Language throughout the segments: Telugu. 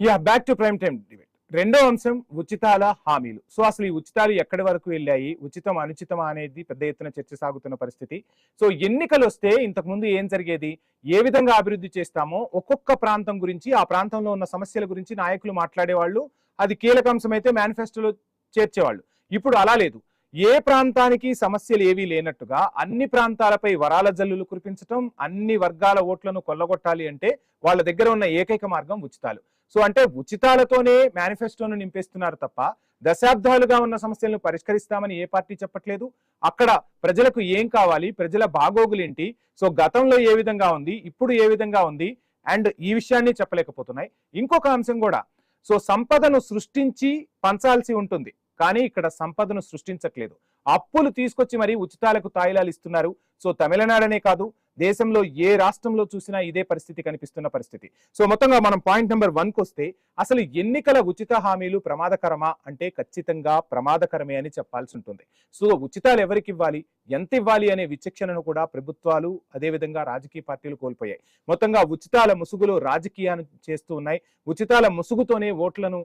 Back to prime time debate. రెండో అంశం ఉచితాల హామీలు. సో అసలు ఈ ఉచితాలు ఎక్కడి వరకు వెళ్ళాయి, ఉచితం అనుచితం అనేది పెద్ద ఎత్తున చర్చ సాగుతున్న పరిస్థితి. సో ఎన్నికలు వస్తే ఇంతకుముందు ఏం జరిగేది, ఏ విధంగా అభివృద్ధి చేస్తామో ఒక్కొక్క ప్రాంతం గురించి, ఆ ప్రాంతంలో ఉన్న సమస్యల గురించి నాయకులు మాట్లాడేవాళ్ళు. అది కీలక అంశం అయితే మేనిఫెస్టోలో చేర్చేవాళ్ళు. ఇప్పుడు అలా లేదు. ఏ ప్రాంతానికి సమస్యలు ఏవీ లేనట్టుగా అన్ని ప్రాంతాలపై వరాల జల్లులు కురిపించడం, అన్ని వర్గాల ఓట్లను కొల్లగొట్టాలి అంటే వాళ్ళ దగ్గర ఉన్న ఏకైక మార్గం ఉచితాలు. సో అంటే ఉచితాలతోనే మేనిఫెస్టోను నింపేస్తున్నారు తప్ప దశాబ్దాలుగా ఉన్న సమస్యలను పరిష్కరిస్తామని ఏ పార్టీ చెప్పట్లేదు. అక్కడ ప్రజలకు ఏం కావాలి, ప్రజల బాగోగులేంటి, సో గతంలో ఏ విధంగా ఉంది, ఇప్పుడు ఏ విధంగా ఉంది, అండ్ ఈ విషయాన్ని చెప్పలేకపోతున్నాయి. ఇంకొక అంశం కూడా, సో సంపదను సృష్టించి పంచాల్సి ఉంటుంది, కానీ ఇక్కడ సంపదను సృష్టించట్లేదు. అప్పులు తీసుకొచ్చి మరి ఉచితాలకు తాయిలాలు ఇస్తున్నారు. సో తమిళనాడనే కాదు, దేశంలో ఏ రాష్ట్రంలో చూసినా ఇదే పరిస్థితి కనిపిస్తున్న పరిస్థితి. సో మొత్తంగా మనం పాయింట్ నెంబర్ 1కి వస్తే, అసలు ఎన్నికల ఉచిత హామీలు ప్రమాదకరమా అంటే ఖచ్చితంగా ప్రమాదకరమే అని చెప్పాల్సి ఉంటుంది. సో ఉచితాలు ఎవరికి ఇవ్వాలి, ఎంత ఇవ్వాలి అనే విచక్షణను కూడా ప్రభుత్వాలు అదేవిధంగా రాజకీయ పార్టీలు కోల్పోయాయి. మొత్తంగా ఉచితాల ముసుగులో రాజకీయాన్ని చేస్తూ ఉన్నాయి. ఉచితాల ముసుగుతోనే ఓట్లను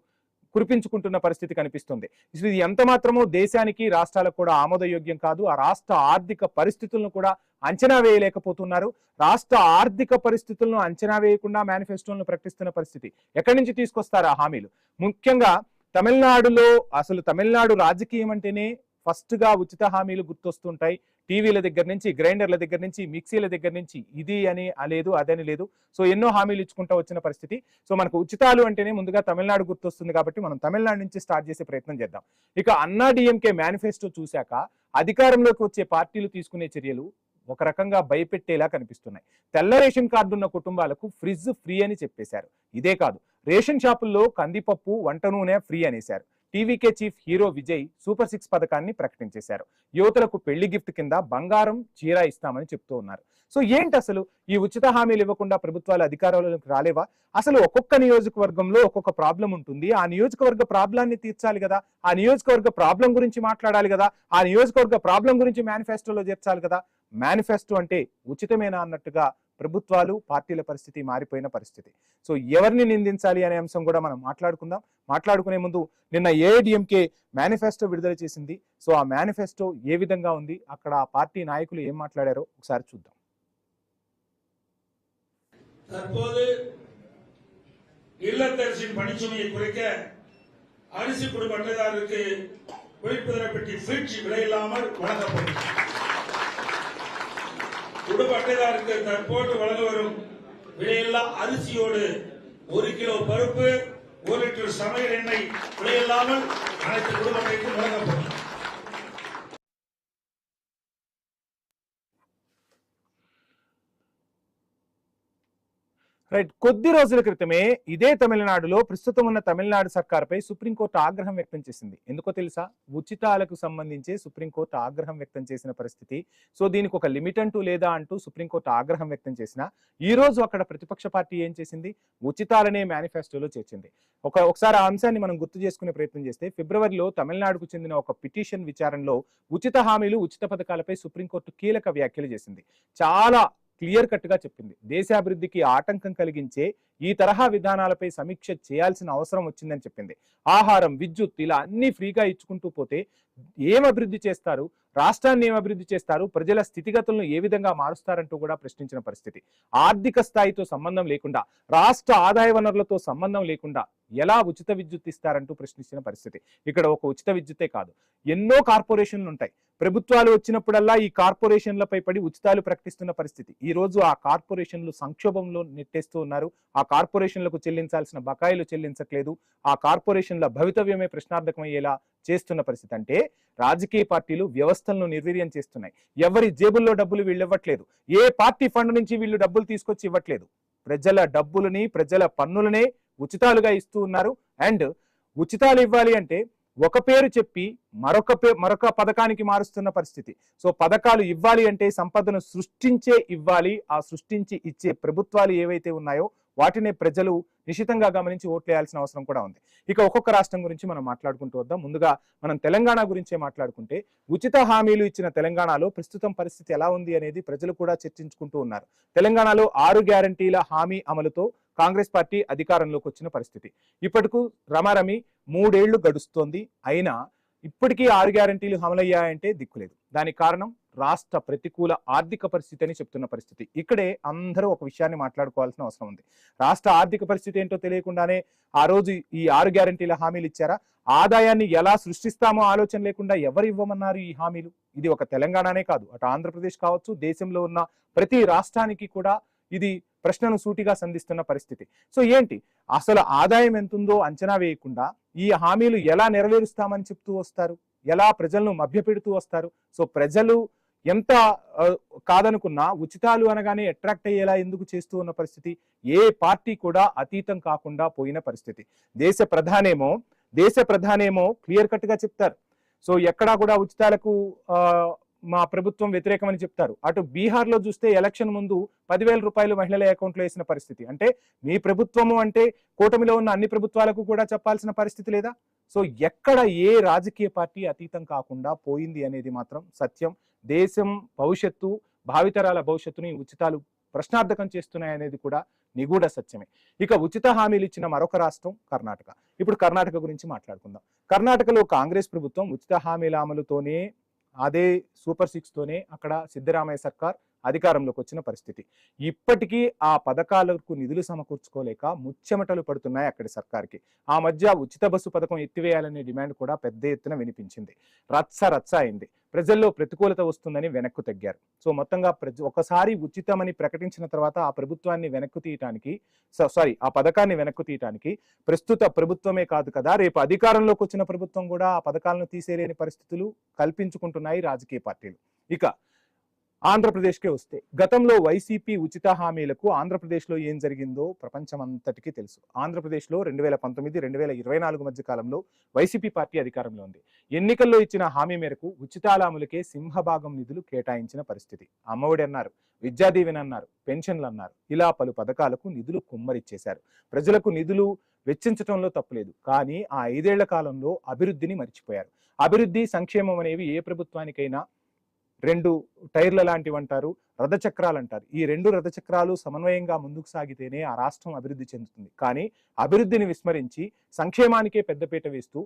కురిపించుకుంటున్న పరిస్థితి కనిపిస్తుంది. ఇది ఎంత మాత్రమో దేశానికి రాష్ట్రాలకు కూడా ఆమోదయోగ్యం కాదు. ఆ రాష్ట్ర ఆర్థిక పరిస్థితులను కూడా అంచనా వేయలేకపోతున్నారు. రాష్ట్ర ఆర్థిక పరిస్థితులను అంచనా వేయకుండా మేనిఫెస్టోలను ప్రకటిస్తున్న పరిస్థితి. ఎక్కడి నుంచి తీసుకొస్తారు ఆ హామీలు? ముఖ్యంగా తమిళనాడులో, అసలు తమిళనాడు రాజకీయం అంటేనే ఫస్ట్ గా ఉచిత హామీలు గుర్తొస్తుంటాయి. టీవీల దగ్గర నుంచి, గ్రైండర్ల దగ్గర నుంచి, మిక్సీల దగ్గర నుంచి, ఇది అని లేదు, అదని లేదు. సో ఎన్నో హామీలు ఇచ్చుకుంటూ వచ్చిన పరిస్థితి. సో మనకు ఉచితాలు అంటేనే ముందుగా తమిళనాడు గుర్తొస్తుంది కాబట్టి మనం తమిళనాడు నుంచి స్టార్ట్ చేసే ప్రయత్నం చేద్దాం. ఇక అన్నా డిఎంకే మేనిఫెస్టో చూశాక అధికారంలోకి వచ్చే పార్టీలు తీసుకునే చర్యలు ఒక రకంగా భయపెట్టేలా కనిపిస్తున్నాయి. తెల్ల రేషన్ కార్డు ఉన్న కుటుంబాలకు ఫ్రిడ్జ్ ఫ్రీ అని చెప్పేశారు. ఇదే కాదు, రేషన్ షాపుల్లో కందిపప్పు, వంట నూనె ఫ్రీ అనేశారు. TVK chief hero Vijay super 6 పథకాన్ని ప్రకటించేశారు. యువతలకు పెళ్లి గిఫ్ట్ కింద బంగారం, చీర ఇస్తామని చెప్తూ ఉన్నారు. సో ఏంటి అసలు ఈ ఉచిత హామీలు ఇవ్వకుండా ప్రభుత్వాలు అధికారంలోకి రాలేవా? అసలు ఒక్కొక్క నియోజకవర్గంలో ఒక్కొక్క ప్రాబ్లం ఉంటుంది. ఆ నియోజకవర్గ ప్రాబ్లాన్ని తీర్చాలి కదా, ఆ నియోజకవర్గ ప్రాబ్లం గురించి మాట్లాడాలి కదా, ఆ నియోజకవర్గ ప్రాబ్లం గురించి మేనిఫెస్టోలో చేర్చాలి కదా. మేనిఫెస్టో అంటే ఉచితమేనా అన్నట్టుగా ప్రభుత్వాలు, పార్టీల పరిస్థితి మారిపోయిన పరిస్థితి. సో ఎవరిని నిందించాలి అనే అంశం కూడా మనం మాట్లాడుకుందాం. మాట్లాడుకునే ముందు నిన్న ఏఐడిఎంకే మేనిఫెస్టో విడుదల చేసింది. సో ఆ మేనిఫెస్టో ఏ విధంగా ఉంది, అక్కడ ఆ పార్టీ నాయకులు ఏం మాట్లాడారో ఒకసారి చూద్దాం. தற்போது இல்லத்தரசின் பணிச்சுமையை குறைக்க அரிசி குடும்ப அட்டைதாரருக்கு குளிர்பதன பெட்டி ஃப்ரிட்ஜ் விலையில்லாமல் வழங்கப்படும். குடும்ப அட்டைதாரருக்கு தற்போது வழங்க வரும் விலையில்லா அரிசியோடு 1 கிலோ பருப்பு, 1 லிட்டர் சமையல் எண்ணெய் விலையில்லாமல் அனைத்து குடும்ப அட்டைக்கும் வழங்கப்படும். రైట్, కొద్ది రోజుల క్రితమే ఇదే తమిళనాడులో ప్రస్తుతం ఉన్న తమిళనాడు సర్కార్పై సుప్రీంకోర్టు ఆగ్రహం వ్యక్తం చేసింది. ఎందుకో తెలుసా? ఉచితాలకు సంబంధించి సుప్రీంకోర్టు ఆగ్రహం వ్యక్తం చేసిన పరిస్థితి. సో దీనికి ఒక లిమిట్ అంటూ లేదా అంటూ సుప్రీంకోర్టు ఆగ్రహం వ్యక్తం చేసిన ఈ రోజు అక్కడ ప్రతిపక్ష పార్టీ ఏం చేసింది? ఉచితాలనే మేనిఫెస్టోలో చేర్చింది. ఒకసారి ఆ అంశాన్ని మనం గుర్తు చేసుకునే ప్రయత్నం చేస్తే, ఫిబ్రవరిలో తమిళనాడుకు చెందిన ఒక పిటిషన్ విచారణలో ఉచిత హామీలు, ఉచిత పథకాలపై సుప్రీంకోర్టు కీలక వ్యాఖ్యలు చేసింది. చాలా క్లియర్ కట్ గా చెప్పింది, దేశాభివృద్ధికి ఆటంకం కలిగించే ఈ తరహా విధానాలపై సమీక్ష చేయాల్సిన అవసరం వచ్చిందని చెప్పింది. ఆహారం, విద్యుత్ ఇలా అన్ని ఫ్రీగా ఇచ్చుకుంటూ పోతే ఏం అభివృద్ధి చేస్తారు, రాష్ట్రాన్ని ఏం అభివృద్ధి చేస్తారు, ప్రజల స్థితిగతులను ఏ విధంగా మారుస్తారంటూ కూడా ప్రశ్నించిన పరిస్థితి. ఆర్థిక స్థాయితో సంబంధం లేకుండా, రాష్ట్ర ఆదాయ వనరులతో సంబంధం లేకుండా ఎలా ఉచిత విద్యుత్ ఇస్తారంటూ ప్రశ్నించిన పరిస్థితి. ఇక్కడ ఒక ఉచిత విద్యుత్తే కాదు, ఎన్నో కార్పొరేషన్లు ఉంటాయి. ప్రభుత్వాలు వచ్చినప్పుడల్లా ఈ కార్పొరేషన్లపై పడి ఉచితాలు ప్రకటిస్తున్న పరిస్థితి. ఈ రోజు ఆ కార్పొరేషన్లు సంక్షోభంలో నెట్టేస్తూ ఉన్నారు. ఆ కార్పొరేషన్లకు చెల్లించాల్సిన బకాయిలు చెల్లించట్లేదు. ఆ కార్పొరేషన్ల భవితవ్యమే ప్రశ్నార్థకమయ్యేలా చేస్తున్న పరిస్థితి. అంటే రాజకీయ పార్టీలు వ్యవస్థలను నిర్వీర్యం చేస్తున్నాయి. ఎవరి జేబుల్లో డబ్బులు వీళ్ళు ఇవ్వట్లేదు. ఏ పార్టీ ఫండ్ నుంచి వీళ్ళు డబ్బులు తీసుకొచ్చి ఇవ్వట్లేదు. ప్రజల డబ్బులని, ప్రజల పన్నులనే ఉచితాలుగా ఇస్తూ ఉన్నారు. అండ్ ఉచితాలు ఇవ్వాలి అంటే ఒక పేరు చెప్పి మరొక పథకానికి మారుస్తున్న పరిస్థితి. సో పథకాలు ఇవ్వాలి అంటే సంపదను సృష్టించే ఇవ్వాలి. ఆ సృష్టించి ఇచ్చే ప్రభుత్వాలు ఏవైతే ఉన్నాయో వాటినే ప్రజలు నిశితంగా గమనించి ఓట్లేయాల్సిన అవసరం కూడా ఉంది. ఇక ఒక్కొక్క రాష్ట్రం గురించి మనం మాట్లాడుకుంటూ వద్దాం. ముందుగా మనం తెలంగాణ గురించే మాట్లాడుకుంటే, ఉచిత హామీలు ఇచ్చిన తెలంగాణలో ప్రస్తుతం పరిస్థితి ఎలా ఉంది అనేది ప్రజలు కూడా చర్చించుకుంటూ ఉన్నారు. తెలంగాణలో 6 గ్యారంటీల హామీ అమలుతో కాంగ్రెస్ పార్టీ అధికారంలోకి వచ్చిన పరిస్థితి. ఇప్పటికు రమారమి 3 ఏళ్లు గడుస్తోంది. అయినా ఇప్పటికీ 6 గ్యారంటీలు అమలయ్యాయంటే దిక్కులేదు. దానికి కారణం రాష్ట్ర ప్రతికూల ఆర్థిక పరిస్థితి అని చెప్తున్న పరిస్థితి. ఇక్కడే అందరూ ఒక విషయాన్ని మాట్లాడుకోవాల్సిన అవసరం ఉంది. రాష్ట్ర ఆర్థిక పరిస్థితి ఏంటో తెలియకుండానే ఆ రోజు ఈ 6 గ్యారంటీల హామీలు ఇచ్చారా? ఆదాయాన్ని ఎలా సృష్టిస్తామో ఆలోచన లేకుండా ఎవరు ఇవ్వమన్నారు ఈ హామీలు? ఇది ఒక తెలంగాణనే కాదు, అటు ఆంధ్రప్రదేశ్ కావచ్చు, దేశంలో ఉన్న ప్రతి రాష్ట్రానికి కూడా ఇది ప్రశ్నను సూటిగా సంధిస్తున్న పరిస్థితి. సో ఏంటి అసలు ఆదాయం ఎంతుందో అంచనా వేయకుండా ఈ హామీలు ఎలా నెరవేరుస్తామని చెప్తూ వస్తారు, ఎలా ప్రజలను మభ్యపెడుతూ వస్తారు. సో ప్రజలు ఎంత కాదనుకున్నా ఉచితాలు అనగానే అట్రాక్ట్ అయ్యేలా ఎందుకు చేస్తూ ఉన్న పరిస్థితి? ఏ పార్టీ కూడా అతీతం కాకుండా పోయిన పరిస్థితి. దేశ ప్రధానేమో క్లియర్ కట్ గా చెప్తారు. సో ఎక్కడా కూడా ఉచితాలకు మా ప్రభుత్వం వ్యతిరేకమని చెప్తారు. అటు బీహార్ లో చూస్తే ఎలక్షన్ ముందు 10,000 రూపాయలు మహిళల అకౌంట్లో వేసిన పరిస్థితి. అంటే మీ ప్రభుత్వము అంటే కూటమిలో ఉన్న అన్ని ప్రభుత్వాలకు కూడా చెప్పాల్సిన పరిస్థితి లేదా? సో ఎక్కడ ఏ రాజకీయ పార్టీ అతీతం కాకుండా పోయింది అనేది మాత్రం సత్యం. దేశం భవిష్యత్తు, భావితరాల భవిష్యత్తుని ఉచితాలు ప్రశ్నార్థకం చేస్తున్నాయనేది కూడా నిగూఢ సత్యమే. ఇక ఉచిత హామీలు ఇచ్చిన మరొక రాష్ట్రం కర్ణాటక. ఇప్పుడు కర్ణాటక గురించి మాట్లాడుకుందాం. కర్ణాటకలో కాంగ్రెస్ ప్రభుత్వం ఉచిత హామీల అమలుతోనే, అదే సూపర్ 6 తోనే అక్కడ సిద్ధరామయ్య సర్కార్ అధికారంలోకి వచ్చిన పరిస్థితి. ఇప్పటికీ ఆ పథకాలకు నిధులు సమకూర్చుకోలేక ముచ్చెమటలు పడుతున్నాయి అక్కడి సర్కార్కి. ఆ మధ్య ఉచిత బస్సు పథకం ఎత్తివేయాలనే డిమాండ్ కూడా పెద్ద ఎత్తున వినిపించింది. రచ్చ అయింది. ప్రజల్లో ప్రతికూలత వస్తుందని వెనక్కు తగ్గారు. సో మొత్తంగా ఒకసారి ఉచితమని ప్రకటించిన తర్వాత ఆ ప్రభుత్వాన్ని వెనక్కు తీయటానికి ఆ పథకాన్ని వెనక్కు తీయటానికి ప్రస్తుత ప్రభుత్వమే కాదు కదా, రేపు అధికారంలోకి వచ్చిన ప్రభుత్వం కూడా ఆ పథకాలను తీసేలేని పరిస్థితులు కల్పించుకుంటున్నాయి రాజకీయ పార్టీలు. ఇక ఆంధ్రప్రదేశ్కే వస్తే గతంలో వైసీపీ ఉచిత హామీలకు ఆంధ్రప్రదేశ్లో ఏం జరిగిందో ప్రపంచమంతటికీ తెలుసు. ఆంధ్రప్రదేశ్లో 2019-2024 మధ్య కాలంలో వైసీపీ పార్టీ అధికారంలో ఉంది. ఎన్నికల్లో ఇచ్చిన హామీ మేరకు ఉచితాల అమలుకే సింహభాగం నిధులు కేటాయించిన పరిస్థితి. అమ్మఒడి అన్నారు, విద్యాదీవెన అన్నారు, పెన్షన్లు అన్నారు, ఇలా పలు పథకాలకు నిధులు కుమ్మరిచ్చేశారు. ప్రజలకు నిధులు వెచ్చించడంలో తప్పులేదు, కానీ ఆ 5 ఏళ్ల కాలంలో అభివృద్ధిని మర్చిపోయారు. అభివృద్ధి, సంక్షేమం అనేవి ఏ ప్రభుత్వానికైనా 2 టైర్ల లాంటివి అంటారు, రథచక్రాలు అంటారు. ఈ 2 రథచక్రాలు సమన్వయంగా ముందుకు సాగితేనే ఆ రాష్ట్రం అభివృద్ధి చెందుతుంది. కానీ అభివృద్ధిని విస్మరించి సంక్షేమానికే పెద్దపీట వేస్తూ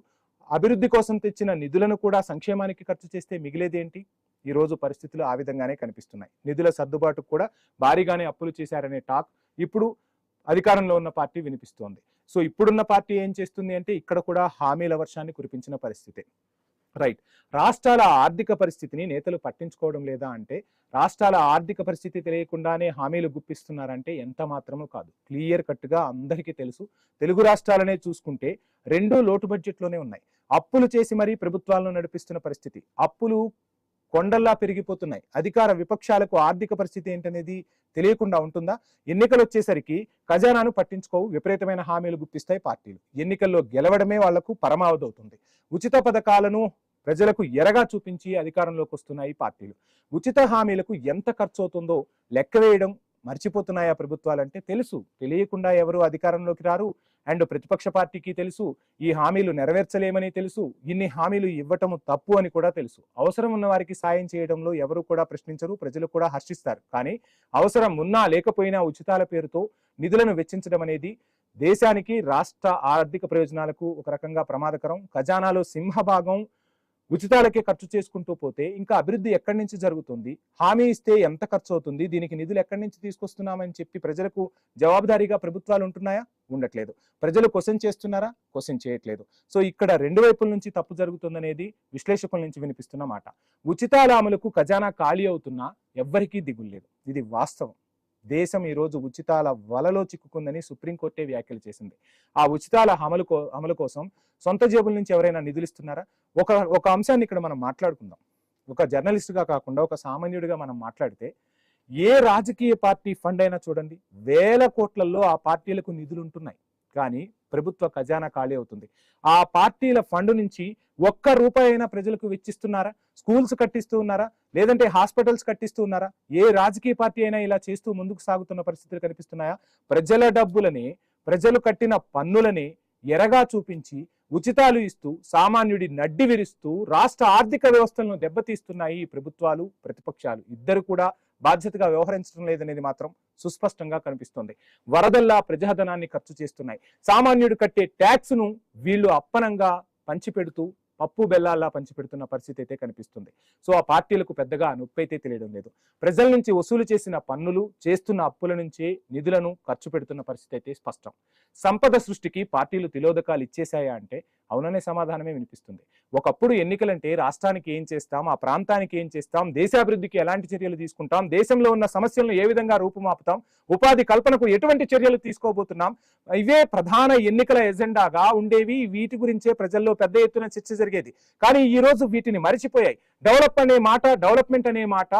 అభివృద్ధి కోసం తెచ్చిన నిధులను కూడా సంక్షేమానికి ఖర్చు చేస్తే మిగిలేదేంటి? ఈ రోజు పరిస్థితులు ఆ విధంగానే కనిపిస్తున్నాయి. నిధుల సర్దుబాటుకు కూడా భారీగానే అప్పులు చేశారనే టాక్ ఇప్పుడు అధికారంలో ఉన్న పార్టీ వినిపిస్తోంది. సో ఇప్పుడున్న పార్టీ ఏం చేస్తుంది అంటే ఇక్కడ కూడా హామీల వర్షాన్ని కురిపించిన పరిస్థితి. రైట్. రాష్ట్రాల ఆర్థిక పరిస్థితిని నేతలు పట్టించుకోవడం లేదా అంటే, రాష్ట్రాల ఆర్థిక పరిస్థితి తెలియకుండానే హామీలు గుప్పిస్తున్నారంటే ఎంత మాత్రమూ కాదు. క్లియర్ కట్ గా అందరికీ తెలుసు. తెలుగు రాష్ట్రాలనే చూసుకుంటే 2 లోటు బడ్జెట్లోనే ఉన్నాయి. అప్పులు చేసి మరీ ప్రభుత్వాలను నడిపిస్తున్న పరిస్థితి. అప్పులు కొండల్లా పెరిగిపోతున్నాయి. అధికార విపక్షాలకు ఆర్థిక పరిస్థితి ఏంటనేది తెలియకుండా ఉంటుందా? ఎన్నికలు వచ్చేసరికి ఖజానాను పట్టించుకోవు, విపరీతమైన హామీలు గుప్పిస్తాయి పార్టీలు. ఎన్నికల్లో గెలవడమే వాళ్లకు పరమావధి అవుతుంది. ఉచిత పథకాలను ప్రజలకు ఎరగా చూపించి అధికారంలోకి వస్తున్నాయి పార్టీలు. ఉచిత హామీలకు ఎంత ఖర్చు అవుతుందో లెక్క వేయడం మర్చిపోతున్నాయా ప్రభుత్వాలంటే తెలుసు. తెలియకుండా ఎవరు అధికారంలోకి రారు. అండ్ ప్రతిపక్ష పార్టీకి తెలుసు ఈ హామీలు నెరవేర్చలేమని తెలుసు. ఇన్ని హామీలు ఇవ్వటం తప్పు అని కూడా తెలుసు. అవసరం ఉన్న వారికి సాయం చేయడంలో ఎవరు కూడా ప్రశ్నించరు, ప్రజలు కూడా హర్షిస్తారు. కానీ అవసరం ఉన్నా లేకపోయినా ఉచితాల పేరుతో నిధులను వెచ్చించడం అనేది దేశానికి, రాష్ట్ర ఆర్థిక ప్రయోజనాలకు ఒక రకంగా ప్రమాదకరం. ఖజానాలో సింహభాగం ఉచితాలకే ఖర్చు చేసుకుంటూ పోతే ఇంకా అభివృద్ధి ఎక్కడి నుంచి జరుగుతుంది? హామీ ఇస్తే ఎంత ఖర్చు అవుతుంది? దీనికి నిధులు ఎక్కడి నుంచి తీసుకొస్తున్నామని చెప్పి ప్రజలకు జవాబుదారీగా ప్రభుత్వాలు ఉంటున్నాయా? ఉండట్లేదు. ప్రజలు క్వశ్చన్ చేస్తున్నారా? క్వశ్చన్ చేయట్లేదు. సో ఇక్కడ 2 వైపుల నుంచి తప్పు జరుగుతుందనేది విశ్లేషకుల నుంచి వినిపిస్తున్న మాట. ఉచితాల అమలుకు ఖజానా ఖాళీ అవుతున్నా ఎవ్వరికీ దిగులు లేదు. ఇది వాస్తవం. దేశం ఈరోజు ఉచితాల వలలో చిక్కుకుందని సుప్రీంకోర్టే వ్యాఖ్యలు చేసింది. ఆ ఉచితాల అమలు కోసం సొంత జేబుల నుంచి ఎవరైనా నిధులు ఇస్తున్నారా? ఒక అంశాన్ని ఇక్కడ మనం మాట్లాడుకుందాం. ఒక జర్నలిస్టుగా కాకుండా ఒక సామాన్యుడిగా మనం మాట్లాడితే, ఏ రాజకీయ పార్టీ ఫండ్ అయినా చూడండి, 1000 కోట్లలో ఆ పార్టీలకు నిధులు ఉంటున్నాయి. కానీ ప్రభుత్వ ఖజానా ఖాళీ అవుతుంది. ఆ పార్టీల ఫండ్ నుంచి ఒక్క రూపాయి అయినా ప్రజలకు వెచ్చిస్తున్నారా? స్కూల్స్ కట్టిస్తూ ఉన్నారా? లేదంటే హాస్పిటల్స్ కట్టిస్తూ ఉన్నారా? ఏ రాజకీయ పార్టీ అయినా ఇలా చేస్తూ ముందుకు సాగుతున్న పరిస్థితులు కనిపిస్తున్నాయా? ప్రజల డబ్బులని, ప్రజలు కట్టిన పన్నులని ఎరగా చూపించి ఉచితాలు ఇస్తూ సామాన్యుడి నడ్డి విరుస్తూ రాష్ట్ర ఆర్థిక వ్యవస్థలను దెబ్బతీస్తున్నాయి ఈ ప్రభుత్వాలు, ప్రతిపక్షాలు. ఇద్దరు కూడా బాధ్యతగా వ్యవహరించడం లేదనేది మాత్రం సుస్పష్టంగా కనిపిస్తోంది. వరదల్లా ప్రజాధనాన్ని ఖర్చు చేస్తున్నాయి. సామాన్యుడు కట్టే ట్యాక్స్ ను వీళ్ళు అప్పనంగా పంచిపెడుతూ పప్పు బెల్లాల్లా పంచిపెడుతున్న పరిస్థితి అయితే కనిపిస్తుంది. సో ఆ పార్టీలకు పెద్దగా నొప్పి అయితే తెలియడం లేదు. ప్రజల నుంచి వసూలు చేసిన పన్నులు, చేస్తున్న అప్పుల నుంచే నిధులను ఖర్చు పెడుతున్న పరిస్థితి అయితే స్పష్టం. సంపద సృష్టికి పార్టీలు తిలోదకాలు ఇచ్చేశాయా అంటే అవుననే సమాధానమే వినిపిస్తుంది. ఒకప్పుడు ఎన్నికలంటే రాష్ట్రానికి ఏం చేస్తాం, ఆ ప్రాంతానికి ఏం చేస్తాం, దేశాభివృద్ధికి ఎలాంటి చర్యలు తీసుకుంటాం, దేశంలో ఉన్న సమస్యలను ఏ విధంగా రూపుమాపుతాం, ఉపాధి కల్పనకు ఎటువంటి చర్యలు తీసుకోబోతున్నాం, ఇవే ప్రధాన ఎన్నికల ఎజెండాగా ఉండేవి. వీటి గురించే ప్రజల్లో పెద్ద ఎత్తున చర్చ జరిగేది. కానీ ఈ రోజు వీటిని మరిచిపోయాయి. డెవలప్మెంట్ అనే మాట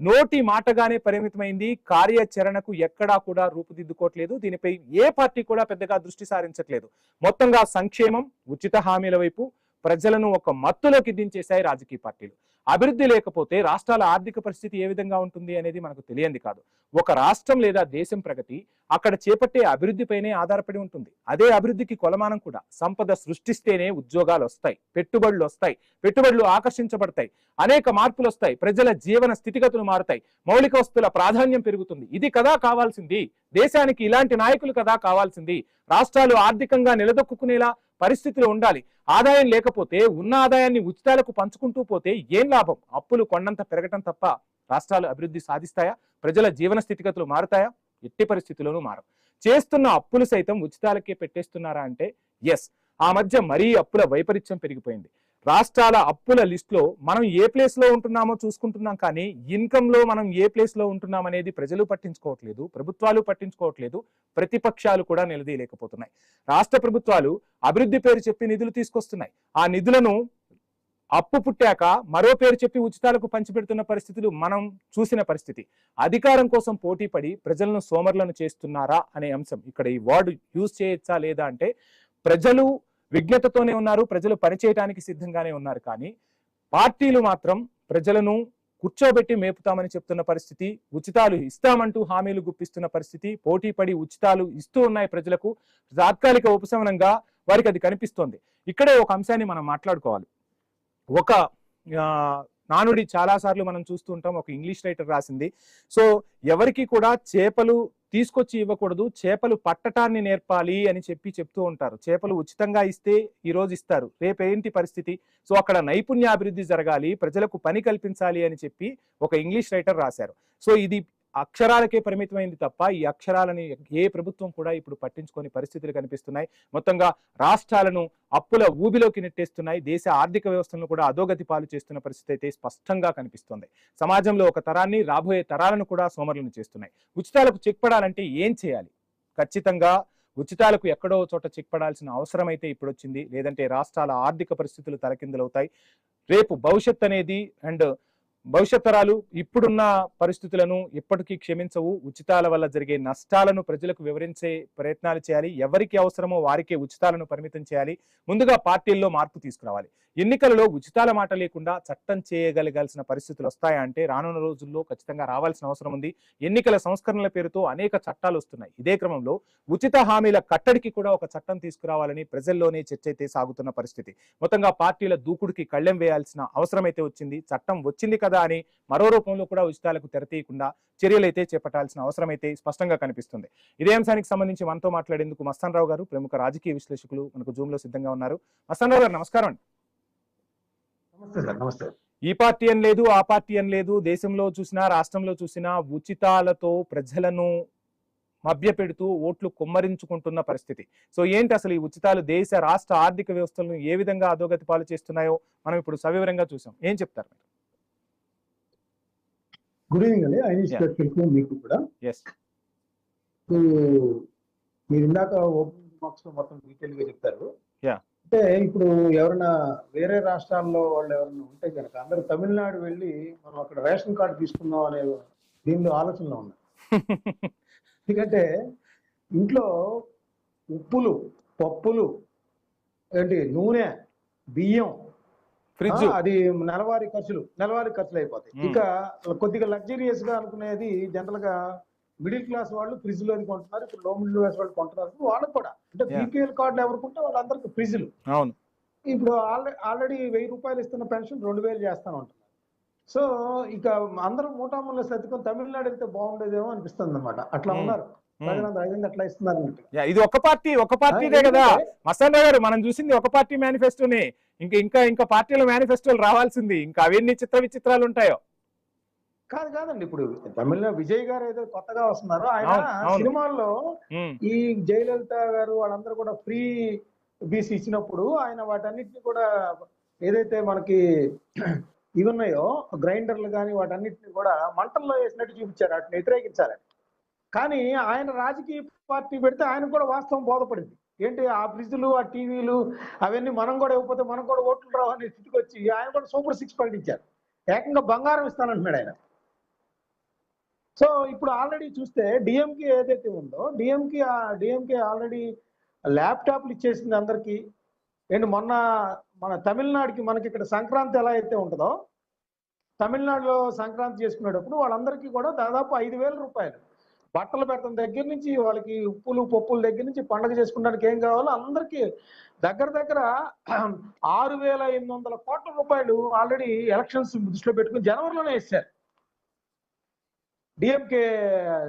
నోటి మాటగానే పరిమితమైంది. కార్యాచరణకు ఎక్కడా కూడా రూపుదిద్దుకోవట్లేదు. దీనిపై ఏ పార్టీ కూడా పెద్దగా దృష్టి సారించట్లేదు. మొత్తంగా సంక్షేమం, ఉచిత హామీల వైపు ప్రజలను ఒక మత్తులోకి దించేశాయి రాజకీయ పార్టీలు. అభివృద్ధి లేకపోతే రాష్ట్రాల ఆర్థిక పరిస్థితి ఏ విధంగా ఉంటుంది అనేది మనకు తెలియంది కాదు. ఒక రాష్ట్రం లేదా దేశం ప్రగతి అక్కడ చేపట్టే అభివృద్ధిపైనే ఆధారపడి ఉంటుంది. అదే అభివృద్ధికి కొలమానం కూడా. సంపద సృష్టిస్తేనే ఉద్యోగాలు వస్తాయి, పెట్టుబడులు వస్తాయి, పెట్టుబడులు ఆకర్షించబడతాయి, అనేక మార్పులు వస్తాయి, ప్రజల జీవన స్థితిగతులు మారుతాయి, మౌలిక వస్తువుల ప్రాధాన్యం పెరుగుతుంది. ఇది కదా కావాల్సింది. దేశానికి ఇలాంటి నాయకులు కదా కావాల్సింది. రాష్ట్రాలు ఆర్థికంగా నిలదొక్కునేలా పరిస్థితులు ఉండాలి. ఆదాయం లేకపోతే ఉన్న ఆదాయాన్ని ఉచితాలకు పంచుకుంటూ పోతే ఏం లాభం? అప్పులు కొండంత పెరగటం తప్ప రాష్ట్రాలు అభివృద్ధి సాధిస్తాయా? ప్రజల జీవన స్థితిగతులు మారుతాయా? ఎట్టి పరిస్థితుల్లోనూ మారవు. చేస్తున్న అప్పులు సైతం ఉచితాలకే పెట్టేస్తున్నారా అంటే ఎస్. ఆ మధ్య మరీ అప్పుల వైపరీత్యం పెరిగిపోయింది. రాష్ట్రాల అప్పుల లిస్ట్ లో మనం ఏ ప్లేస్ లో ఉంటున్నామో చూసుకుంటున్నాం, కానీ ఇన్కమ్ లో మనం ఏ ప్లేస్ లో ఉంటున్నాం అనేది ప్రజలు పట్టించుకోవట్లేదు, ప్రభుత్వాలు పట్టించుకోవట్లేదు, ప్రతిపక్షాలు కూడా నిలదీయలేకపోతున్నాయి. రాష్ట్ర ప్రభుత్వాలు అభివృద్ధి పేరు చెప్పి నిధులు తీసుకొస్తున్నాయి. ఆ నిధులను అప్పు పుట్టాక మరో పేరు చెప్పి ఉచితాలకు పంచిపెడుతున్న పరిస్థితులు మనం చూసిన పరిస్థితి. అధికారం కోసం పోటీ పడి ప్రజలను సోమరులను చేస్తున్నారా అనే అంశం ఇక్కడ ఈ వర్డ్ యూజ్ చేయొచ్చా లేదా అంటే, ప్రజలు విజ్ఞతతోనే ఉన్నారు, ప్రజలు పనిచేయడానికి సిద్ధంగానే ఉన్నారు, కానీ పార్టీలు మాత్రం ప్రజలను కూర్చోబెట్టి మేపుతామని చెప్తున్న పరిస్థితి, ఉచితాలు ఇస్తామంటూ హామీలు గుప్పిస్తున్న పరిస్థితి, పోటీ పడి ఉచితాలు ఇస్తూ ఉన్నాయి ప్రజలకు. తాత్కాలిక ఉపశమనంగా వారికి అది కనిపిస్తోంది. ఇక్కడే ఒక అంశాన్ని మనం మాట్లాడుకోవాలి. ఒక నానుడి చాలా సార్లు మనం చూస్తూ ఉంటాం, ఒక ఇంగ్లీష్ రైటర్ రాసింది. సో ఎవరికి కూడా చేపలు తీసుకొచ్చి ఇవ్వకూడదు, చేపలు పట్టటాన్ని నేర్పాలి అని చెప్తూ ఉంటారు. చేపలు ఉచితంగా ఇస్తే ఈ రోజు ఇస్తారు, రేపేంటి పరిస్థితి? సో అక్కడ నైపుణ్యాభివృద్ధి జరగాలి, ప్రజలకు పని కల్పించాలి అని చెప్పి ఒక ఇంగ్లీష్ రైటర్ రాశారు. సో ఇది అక్షరాలకే పరిమితమైంది తప్ప ఈ అక్షరాలని ఏ ప్రభుత్వం కూడా ఇప్పుడు పట్టించుకొని పరిస్థితులు కనిపిస్తున్నాయి. మొత్తంగా రాష్ట్రాలను అప్పుల ఊబిలోకి నెట్టేస్తున్నాయి. దేశ ఆర్థిక వ్యవస్థను కూడా అధోగతి పాలు చేస్తున్న పరిస్థితి అయితే స్పష్టంగా కనిపిస్తుంది. సమాజంలో ఒక తరాన్ని, రాబోయే తరాలను కూడా సోమరులను చేస్తున్నాయి. ఉచితాలకు చెక్ పడాలంటే ఏం చేయాలి? ఖచ్చితంగా ఉచితాలకు ఎక్కడో చోట చెక్ పడాల్సిన అవసరం అయితే ఇప్పుడు వచ్చింది. లేదంటే రాష్ట్రాల ఆర్థిక పరిస్థితులు తలకిందులవుతాయి. రేపు భవిష్యత్ అనేది భవిష్యత్ తరాలు ఇప్పుడున్న పరిస్థితులను ఇప్పటికీ క్షమించవు. ఉచితాల వల్ల జరిగే నష్టాలను ప్రజలకు వివరించే ప్రయత్నాలు చేయాలి. ఎవరికి అవసరమో వారికే ఉచితాలను పరిమితం చేయాలి. ముందుగా పార్టీల్లో మార్పు తీసుకురావాలి. ఎన్నికలలో ఉచితాల మాట లేకుండా చట్టం చేయగలగాల్సిన పరిస్థితులు వస్తాయా అంటే రానున్న రోజుల్లో ఖచ్చితంగా రావాల్సిన అవసరం ఉంది. ఎన్నికల సంస్కరణల పేరుతో అనేక చట్టాలు వస్తున్నాయి. ఇదే క్రమంలో ఉచిత హామీల కట్టడికి కూడా ఒక చట్టం తీసుకురావాలని ప్రజల్లోనే చర్చ అయితే సాగుతున్న పరిస్థితి. మొత్తంగా పార్టీల దూకుడికి కళ్ళెం వేయాల్సిన అవసరం అయితే వచ్చింది. చట్టం వచ్చింది కదా అని మరో రూపంలో కూడా ఉచితాలకు తెరతీయకుండా చర్యలైతే చేపట్టాల్సిన అవసరం అయితే స్పష్టంగా కనిపిస్తుంది. ఇదే అంశానికి సంబంధించి మనతో మాట్లాడేందుకు మస్తాన్ రావు గారు, ప్రముఖ రాజకీయ విశ్లేషకులు, మనకు జూమ్ లో సిద్ధంగా ఉన్నారు. మస్తాన్ రావు గారు నమస్కారం అండి. నమస్తే సార్. నమస్తే. ఈ పార్టీ అని లేదు, ఆ పార్టీ అని లేదు, దేశంలో చూసినా రాష్ట్రంలో చూసినా ఉచితాలతో ప్రజలను మభ్యపెడుతూ ఓట్లు కుమ్మరించుకుంటున్న పరిస్థితి. సో ఏంటి అసలు ఈ ఉచితాలు దేశ రాష్ట్ర ఆర్థిక వ్యవస్థలను ఏ విధంగా అధోగతి పాలు చేస్తున్నాయో మనం ఇప్పుడు సవివరంగా చూసాం. ఏం చెప్తారు మీరు? గుడ్ ఈవినింగ్ అండి. ఐనిష్ మీకు కూడా. మీరు ఇందాక ఓపెనింగ్ రిమార్క్స్ లో మొత్తం డీటెయిల్ గా చెప్తారు. అంటే ఇప్పుడు ఎవరైనా వేరే రాష్ట్రాల్లో వాళ్ళు ఎవరైనా ఉంటే కనుక అందరూ తమిళనాడు వెళ్ళి మనం అక్కడ రేషన్ కార్డు తీసుకుందాం అనే దీనిలో ఆలోచనలో ఉన్నారు. ఎందుకంటే ఇంట్లో ఉప్పులు, పప్పులు, ఏంటి నూనె, బియ్యం, ఫ్రిడ్జ్, అది నెలవారీ ఖర్చులు అయిపోతాయి. ఇక కొద్దిగా లగ్జరియస్ గా అనుకునేది జనరల్ గా మిడిల్ క్లాస్ వాళ్ళు ఫ్రిడ్జ్ లో కొంటున్నారు. ఇప్పుడు లో మిడిల్ క్లాస్ వాళ్ళు కొంటున్నారు. వాళ్ళకు కూడా అంటే బీపీఎల్ కార్డులు ఎవరుకుంటే వాళ్ళందరికీ ఫ్రిడ్జ్లు. అవును. ఇప్పుడు ఆల్రెడీ 1000 రూపాయలు ఇస్తున్న పెన్షన్ 2000 చేస్తాను అంటున్నారు. సో ఇక అందరూ మూటాముళ్ళ సర్దుకొని తమిళనాడు వెళ్తే బాగుండేదేమో అనిపిస్తుంది అనమాట. అట్లా ఉమ్, ఉన్నారు ఉమ్. ప్రజలందరూ, అదేంటి అట్లా ఇస్తున్నారు అన్నట్టు. ఇది ఒక పార్టీదే కదా ఎందుకంటే మస్తాన్ రావు గారు, మనం చూసింది ఒక పార్టీ మేనిఫెస్టోని. ఇంకా పార్టీల మేనిఫెస్టోలు రావాల్సింది, ఇంకా అవన్నీ చిత్ర విచిత్రాలు ఉంటాయో. కాదండి, ఇప్పుడు తమిళనాడు విజయ్ గారు ఏదో కొత్తగా వస్తున్నారు, ఆయన అవును, అవును. సినిమాల్లో ఉమ్, ఈ జయలలిత గారు వాళ్ళందరూ కూడా ఫ్రీ బీసీ ఇచ్చినప్పుడు ఆయన వాటన్నిటిని కూడా ఏదైతే మనకి ఇవి ఉన్నాయో గ్రైండర్లు కానీ వాటన్నిటిని కూడా మంటల్లో వేసినట్టు చూపించారు, వాటిని వ్యతిరేకించాలి. కానీ ఆయన రాజకీయ పార్టీ పెడితే ఆయన కూడా వాస్తవం బోధపడింది. ఏంటి ఆ ఫ్రిడ్జ్లు ఆ టీవీలు అవన్నీ మనం కూడా ఇవ్వకపోతే మనం కూడా ఓట్లు రావు అనే స్థితికి వచ్చి ఆయన కూడా సూపర్ 6 ప్రకటించారు. ఏకంగా బంగారం ఇస్తానంటున్నాడు ఆయన. సో ఇప్పుడు ఆల్రెడీ చూస్తే డిఎంకే ఏదైతే ఉందో డిఎంకే ఆల్రెడీ ల్యాప్టాప్లు ఇచ్చేసింది అందరికీ. ఏంటి మొన్న మన తమిళనాడుకి మనకి ఇక్కడ సంక్రాంతి ఎలా అయితే ఉంటుందో తమిళనాడులో సంక్రాంతి చేసుకునేటప్పుడు వాళ్ళందరికీ కూడా దాదాపు 5,000 రూపాయలు బట్టలు పెట్టడం దగ్గర నుంచి వాళ్ళకి ఉప్పులు పప్పుల దగ్గర నుంచి పండగ చేసుకోవడానికి ఏం కావాలో అందరికీ దగ్గర 6,800 కోట్ల రూపాయలు ఆల్రెడీ ఎలక్షన్స్ దృష్టిలో పెట్టుకుని జనవరిలోనే ఇచ్చారు. డిఎంకే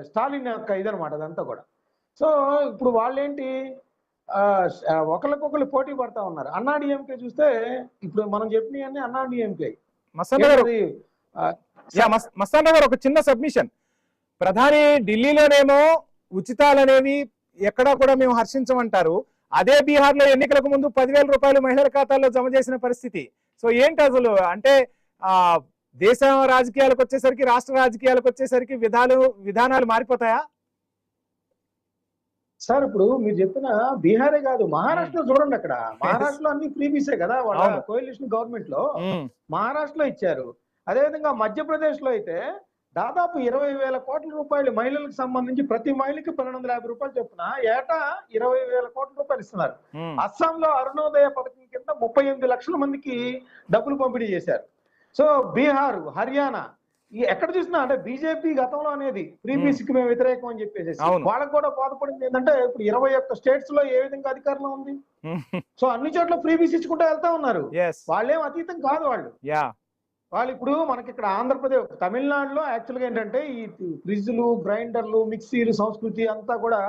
స్టాలిన్ యొక్క ఇదనమాట అదంతా కూడా. సో ఇప్పుడు వాళ్ళేంటి ఒకరికొకరు పోటీ పడతా ఉన్నారు. అన్నా డిఎంకే చూస్తే ఇప్పుడు మనం చెప్పినవన్నీ అన్నా డిఎంకే. మస్తాన్ రావు గారు, ఒక చిన్న సబ్మిషన్. ప్రధాని ఢిల్లీలోనేమో ఉచితాలు అనేవి ఎక్కడా కూడా మేము హర్షించమంటారు, అదే బీహార్ లో ఎన్నికలకు ముందు 10,000 రూపాయలు మహిళల ఖాతాల్లో జమ చేసిన పరిస్థితి. సో ఏంటి అసలు అంటే దేశ రాజకీయాలకు వచ్చేసరికి, రాష్ట్ర రాజకీయాలకు వచ్చేసరికి విధానాలు మారిపోతాయా సార్? ఇప్పుడు మీరు చెప్పిన బీహారే కాదు, మహారాష్ట్రలో చూడండి. అక్కడ మహారాష్ట్రలో అన్ని ఫ్రీబీసే కదా, వాళ్ళ కోalition గవర్నమెంట్ లో మహారాష్ట్రలో ఇచ్చారు. అదేవిధంగా మధ్యప్రదేశ్ లో అయితే దాదాపు 20,000 కోట్ల రూపాయలు మహిళలకు సంబంధించి ప్రతి మహిళకి 1,250 రూపాయలు చొప్పున ఏటా 20,000 కోట్ల రూపాయలు ఇస్తున్నారు. అస్సాంలో అరుణోదయ పథకం కింద 38 లక్షల మందికి డబ్బులు పంపిణీ చేశారు. సో బీహార్, హర్యానా ఎక్కడ చూసినా అంటే బీజేపీ గతంలో అనేది ఫ్రీ బీసీకి మేము వ్యతిరేకం అని చెప్పేసి వాళ్ళకి కూడా బోధపడింది ఏంటంటే ఇప్పుడు 21 స్టేట్స్ లో ఏ విధంగా అధికారంలో ఉంది. సో అన్ని చోట్ల ఫ్రీ బీసీ ఇచ్చుకుంటూ వెళ్తా ఉన్నారు. వాళ్ళేం అతీతం కాదు. వాళ్ళు ఇప్పుడు మనకి ఇక్కడ ఆంధ్రప్రదేశ్, తమిళనాడులో యాక్చువల్గా ఏంటంటే ఈ ఫ్రిడ్జ్లు, గ్రైండర్లు, మిక్సీలు సంస్కృతి అంతా కూడా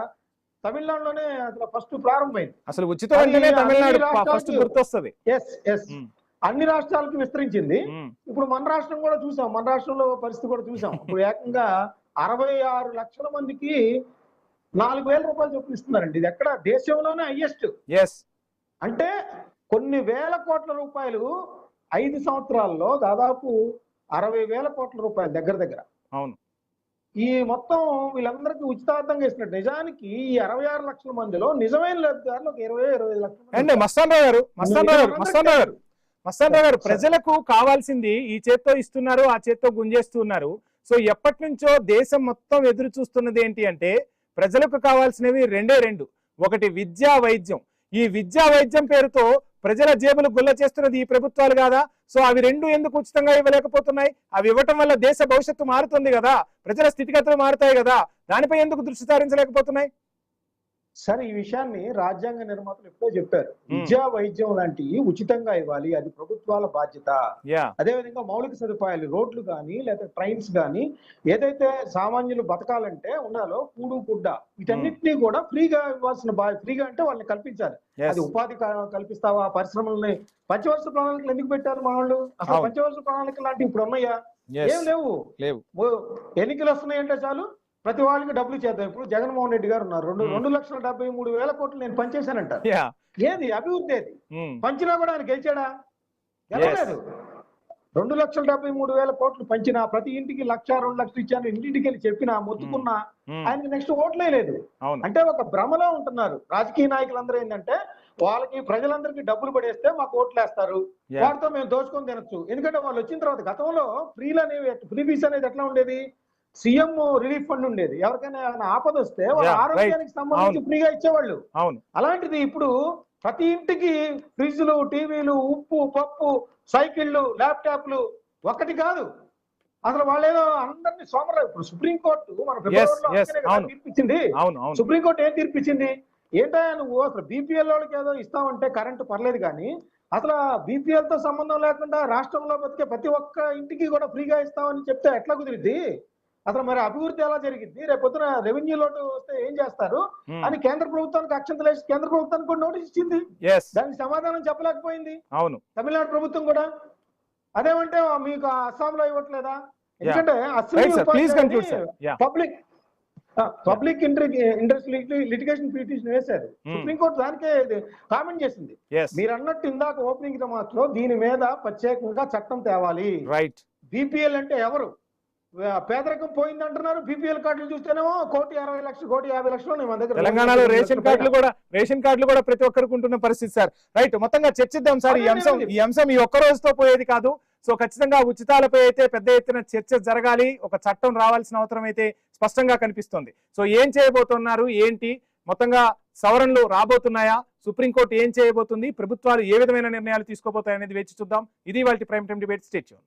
తమిళనాడులోనే అసలు ఫస్ట్ ప్రారంభమైంది. అసలు ఉచితం అంటేనే తమిళనాడు ఫస్ట్ గుర్తొస్తుంది. అన్ని రాష్ట్రాలకు విస్తరించింది. ఇప్పుడు మన రాష్ట్రం కూడా చూసాం, మన రాష్ట్రంలో పరిస్థితి కూడా చూసాం. ఇప్పుడు ఏకంగా 66 లక్షల మందికి 4,000 రూపాయలు చొప్పున ఇస్తున్నారండి. ఇది ఎక్కడ దేశంలోనే హైయెస్ట్. అంటే కొన్ని వేల కోట్ల రూపాయలు 5 సంవత్సరాల్లో దాదాపు 60,000 కోట్ల రూపాయలు దగ్గర. అవును. ఈ మొత్తం వీళ్ళందరికీ ఉచితార్థంగా ఇస్తున్నట్టు. నిజానికి ఈ 66 లక్షల మందిలో నిజమైన లబ్ధిదారులు ఒక 20-25 లక్షల మంది. మస్తాన్ రావు గారు, ప్రజలకు కావాల్సింది ఈ చేత్తో ఇస్తున్నారు, ఆ చేత్తో గుంజేస్తున్నారు. సో ఎప్పటి నుంచో దేశం మొత్తం ఎదురు చూస్తున్నది ఏంటి అంటే ప్రజలకు కావాల్సినవి రెండు. ఒకటి విద్యా, వైద్యం. ఈ విద్యా వైద్యం పేరుతో ప్రజల జేబులు గుల్ల చేస్తున్నది ఈ ప్రభుత్వాలు కాదా? సో అవి రెండు ఎందుకు ఉచితంగా ఇవ్వలేకపోతున్నాయి? అవి ఇవ్వటం వల్ల దేశ భవిష్యత్తు మారుతుంది కదా, ప్రజల స్థితిగతులు మారుతాయి కదా, దానిపై ఎందుకు దృష్టి సారించలేకపోతున్నాయి? సరే, ఈ విషయాన్ని రాజ్యాంగ నిర్మాతలు ఎప్పుడో చెప్పారు. విద్యా, వైద్యం లాంటివి ఉచితంగా ఇవ్వాలి, అది ప్రభుత్వాల బాధ్యత. అదేవిధంగా మౌలిక సదుపాయాలు, రోడ్లు కానీ లేదా ట్రైన్స్ కానీ ఏదైతే సామాన్యులు బతకాలంటే ఉండాలో, కూడు గుడ్డ వీటన్నిటినీ కూడా ఫ్రీగా ఇవ్వాల్సిన ఫ్రీగా అంటే వాళ్ళని కల్పించాలి. అది ఉపాధి కల్పిస్తావా? పరిశ్రమలని పంచవర్ష ప్రణాళికలు ఎందుకు పెట్టారు మన వాళ్ళు? అసలు పంచవర్ష ప్రణాళికలు లాంటివి ఇప్పుడు ఉన్నాయా? ఏం లేవు. ఎన్నికలు వస్తున్నాయంటే చాలు ప్రతి వాళ్ళకి డబ్బులు చేద్దాం. ఇప్పుడు జగన్మోహన్ రెడ్డి గారు ఉన్నారు, 2,73,000 కోట్లు నేను పనిచేశానంటారు. ఏది అభివృద్ధి? అది పంచినా కూడా ఆయన గెలిచాడా? గెలవలేదు. 2,73,000 కోట్లు పంచినా, ప్రతి ఇంటికి 1,00,000, 2 లక్షలు ఇచ్చాను ఇంటింటికి వెళ్ళి చెప్పినా, మొత్తుకున్నా ఆయనకి నెక్స్ట్ ఓట్లే లేదు. అంటే ఒక భ్రమలో ఉంటున్నారు రాజకీయ నాయకులందరూ. ఏంటంటే వాళ్ళకి ప్రజలందరికీ డబ్బులు పడేస్తే మాకు ఓట్లు వేస్తారు, వాటితో మేము దోచుకొని తినొచ్చు. ఎందుకంటే వాళ్ళు వచ్చిన తర్వాత గతంలో ఫ్రీ బీస్ అనేది ఎట్లా ఉండేది? సీఎం రిలీఫ్ ఫండ్ ఉండేది. ఎవరికైనా ఆపద వస్తే వాళ్ళ ఆరోగ్యానికి సంబంధించి ఫ్రీగా ఇచ్చేవాళ్ళు. అలాంటిది ఇప్పుడు ప్రతి ఇంటికి ఫ్రిడ్జ్లు, టీవీలు, ఉప్పు, పప్పు, సైకిళ్లు, ల్యాప్టాప్లు ఒకటి కాదు. అసలు వాళ్ళేదో అందరినీ సోమరావు. ఇప్పుడు సుప్రీంకోర్టు మన తీర్పిచ్చింది. సుప్రీంకోర్టు ఏం తీర్పిచ్చింది? ఏంటో నువ్వు అసలు బీపీఎల్ వాళ్ళకి ఏదో ఇస్తామంటే కరెంటు పర్లేదు కానీ అసలు బీపీఎల్ తో సంబంధం లేకుండా రాష్ట్రంలో బతికే ప్రతి ఒక్క ఇంటికి కూడా ఫ్రీగా ఇస్తామని చెప్తే ఎట్లా కుదిరిద్ది? అసలు మరి అభివృద్ధి ఎలా జరిగింది? రేపు పొద్దున రెవెన్యూ లోటు వస్తే ఏం చేస్తారు అని కేంద్ర ప్రభుత్వానికి అక్షంతలు వేసి కేంద్ర ప్రభుత్వానికి కూడా నోటీస్ ఇచ్చింది. దానికి సమాధానం చెప్పలేకపోయింది అవును తమిళనాడు ప్రభుత్వం కూడా. అదేమంటే మీకు అస్సాంలో ఇవ్వట్లేదా? ఎందుకంటే పబ్లిక్ ఇంట్రెస్ట్ లిటిగేషన్ పిటిషన్ వేశారు, సుప్రీంకోర్టు దానికే కామెంట్ చేసింది. మీరు అన్నట్టు ఇందాక ఓపెనింగ్ రిమార్క్స్ లో దీని మీద ప్రత్యేకంగా చట్టం తేవాలి. రైట్. బీపీఎల్ అంటే ఎవరు? పేదరికం పోయింది అంటున్నారు. బీపీఎల్ కార్డులు చూస్తేనేమో 1,60,00,000 1,50,00,000 మన దగ్గర. తెలంగాణలో రేషన్ కార్డులు కూడా ప్రతి ఒక్కరికి ఉంటున్న పరిస్థితి సార్. రైట్, మొత్తంగా చర్చిద్దాం సార్. ఈ అంశం ఈ ఒక్క రోజుతో పోయేది కాదు. సో ఖచ్చితంగా ఉచితాలపై అయితే పెద్ద ఎత్తున చర్చ జరగాలి. ఒక చట్టం రావాల్సిన అవసరం అయితే స్పష్టంగా కనిపిస్తుంది. సో ఏం చేయబోతున్నారు, ఏంటి, మొత్తంగా సవరణలు రాబోతున్నాయా, సుప్రీంకోర్టు ఏం చేయబోతుంది, ప్రభుత్వాలు ఏ విధమైన నిర్ణయాలు తీసుకోబోతాయనేది వేచి చూద్దాం. ఇది వాళ్ళ prime time debate. Stay tune.